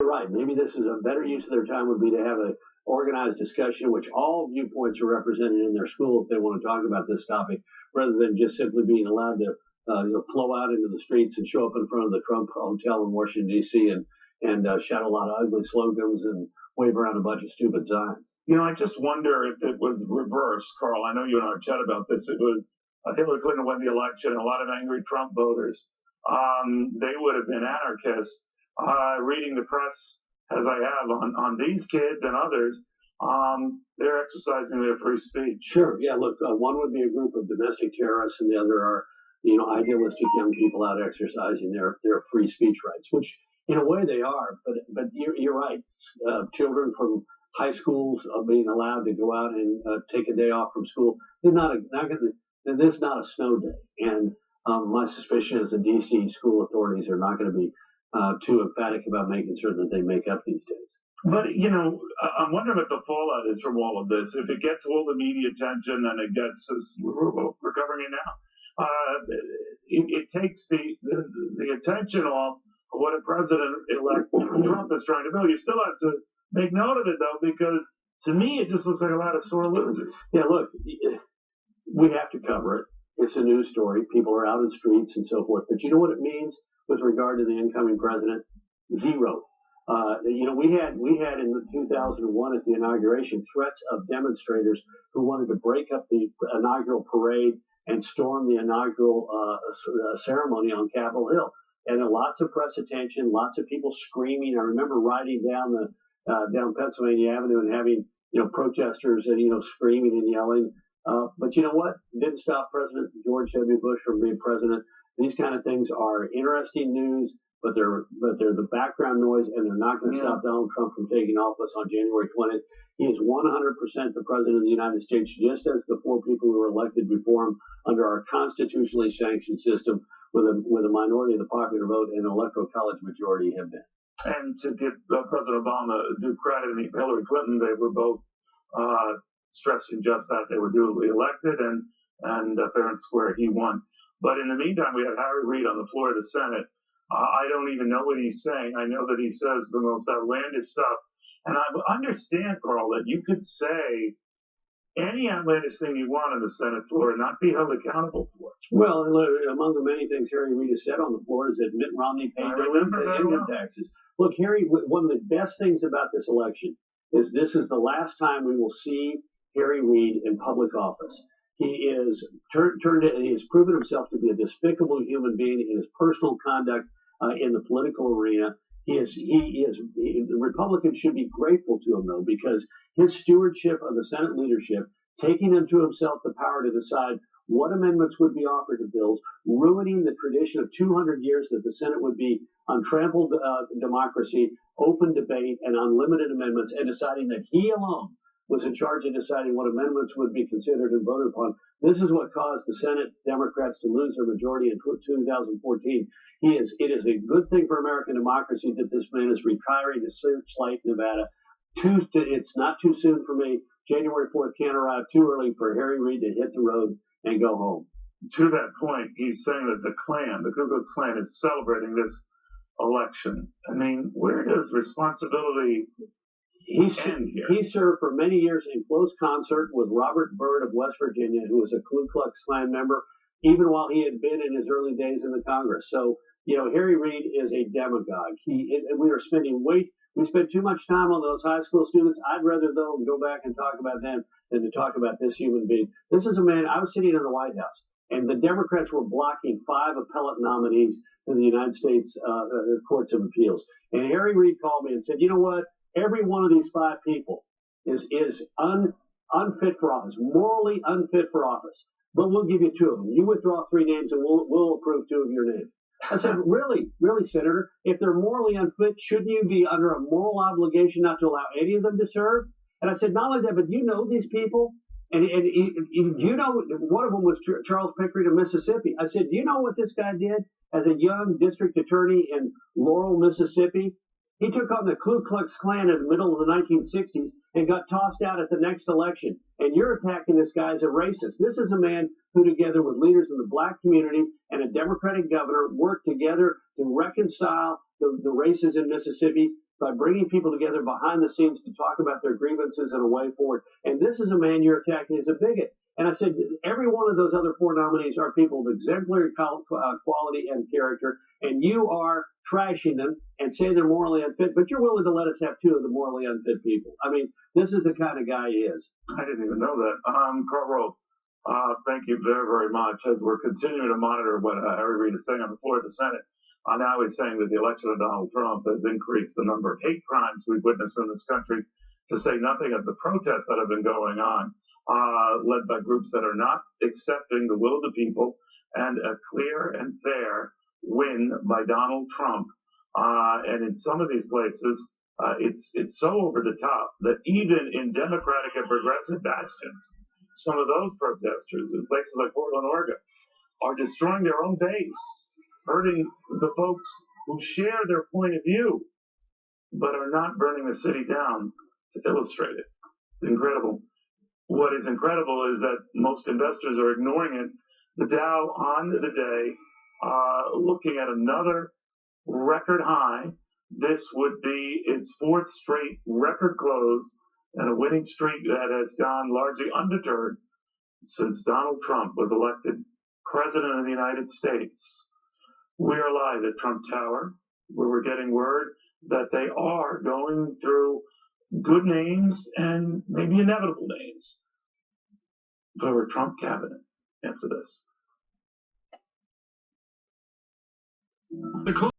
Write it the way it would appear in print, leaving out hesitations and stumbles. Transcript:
You're right. Maybe this is a better use of their time would be to have a organized discussion in which all viewpoints are represented in their school if they want to talk about this topic, rather than just simply being allowed to flow out into the streets and show up in front of the Trump Hotel in Washington D.C. and shout a lot of ugly slogans and wave around a bunch of stupid signs. I just wonder if it was reversed, Carl. I know you and I chat about this. It was Hillary Clinton won the election, a lot of angry Trump voters. They would have been anarchists. Reading the press as I have on these kids and others, they're exercising their free speech. Sure. Yeah. Look, one would be a group of domestic terrorists, and the other are, idealistic young people out exercising their free speech rights, which in a way they are. But you're right. Children from high schools are being allowed to go out and take a day off from school. They're not going to. This is not a snow day, and my suspicion is the D.C. school authorities are not going to be too emphatic about making sure that they make up these days. But, I'm wondering what the fallout is from all of this. If it gets all the media attention and it gets, as we're covering it now, it takes the attention off of what a president-elect Trump is trying to build. You still have to make note of it, though, because to me, it just looks like a lot of sore losers. Yeah, look, we have to cover it. It's a news story. People are out in the streets and so forth. But you know what it means with regard to the incoming president? Zero. We had in 2001 at the inauguration threats of demonstrators who wanted to break up the inaugural parade and storm the inaugural ceremony on Capitol Hill. And there lots of press attention, lots of people screaming. I remember riding down Pennsylvania Avenue and having protesters and screaming and yelling. But you know what? It didn't stop President George W. Bush from being president. These kind of things are interesting news, but they're the background noise, and they're not going to stop Donald Trump from taking office on January 20th. He is 100% the president of the United States, just as the four people who were elected before him under our constitutionally sanctioned system with a minority of the popular vote and an electoral college majority have been. And to give President Obama due credit and Hillary Clinton, they were both stressing just that they were duly elected and fair and square, he won. But in the meantime, we have Harry Reid on the floor of the Senate. I don't even know what he's saying. I know that he says the most outlandish stuff. And I understand, Carl, that you could say any outlandish thing you want on the Senate floor and not be held accountable for it. Well, among the many things Harry Reid has said on the floor is that Mitt Romney paid no income taxes. Look, Harry, one of the best things about this election is this is the last time we will see Harry Reid in public office. He is he has proven himself to be a despicable human being in his personal conduct in the political arena. The Republicans should be grateful to him, though, because his stewardship of the Senate leadership, taking unto himself the power to decide what amendments would be offered to bills, ruining the tradition of 200 years that the Senate would be untrampled democracy, open debate, and unlimited amendments, and deciding that he alone was in charge of deciding what amendments would be considered and voted upon. This is what caused the Senate Democrats to lose their majority in 2014. It is a good thing for American democracy that this man is retiring to Searchlight, Nevada. It's not too soon for me. January 4th can't arrive too early for Harry Reid to hit the road and go home. To that point, he's saying that the Ku Klux Klan, is celebrating this election. I mean, where does responsibility He served for many years in close concert with Robert Byrd of West Virginia, who was a Ku Klux Klan member, even while he had been in his early days in the Congress. So, Harry Reid is a demagogue. We spend too much time on those high school students. I'd rather, though, go back and talk about them than to talk about this human being. This is a man, I was sitting in the White House, and the Democrats were blocking 5 appellate nominees in the United States Courts of Appeals. And Harry Reid called me and said, you know what? Every one of these 5 people is unfit for office, morally unfit for office. But we'll give you 2 of them. You withdraw 3 names, and we'll approve 2 of your names. I said, really, Senator? If they're morally unfit, shouldn't you be under a moral obligation not to allow any of them to serve? And I said, not only that, but you know these people. And you know, one of them was Charles Pickering of Mississippi. I said, do you know what this guy did as a young district attorney in Laurel, Mississippi? He took on the Ku Klux Klan in the middle of the 1960s and got tossed out at the next election. And you're attacking this guy as a racist. This is a man who, together with leaders in the black community and a Democratic governor, worked together to reconcile the races in Mississippi. by bringing people together behind the scenes to talk about their grievances and a way forward. And this is a man you're attacking as a bigot. And I said, every one of those other 4 nominees are people of exemplary quality and character, and you are trashing them and saying they're morally unfit, but you're willing to let us have 2 of the morally unfit people. I mean, this is the kind of guy he is. I didn't even know that. Karl Rove, thank you very, very much. As we're continuing to monitor what Harry Reid is saying on the floor of the Senate, now he's saying that the election of Donald Trump has increased the number of hate crimes we've witnessed in this country, to say nothing of the protests that have been going on, led by groups that are not accepting the will of the people, and a clear and fair win by Donald Trump. And in some of these places, it's so over the top that even in Democratic and progressive bastions, some of those protesters in places like Portland, Oregon, are destroying their own base, hurting the folks who share their point of view, but are not burning the city down to illustrate it. It's incredible. What is incredible is that most investors are ignoring it. The Dow on the day, looking at another record high. This would be its 4th straight record close, and a winning streak that has gone largely undeterred since Donald Trump was elected President of the United States. We are live at Trump Tower, where we're getting word that they are going through good names and maybe inevitable names for a Trump cabinet after this.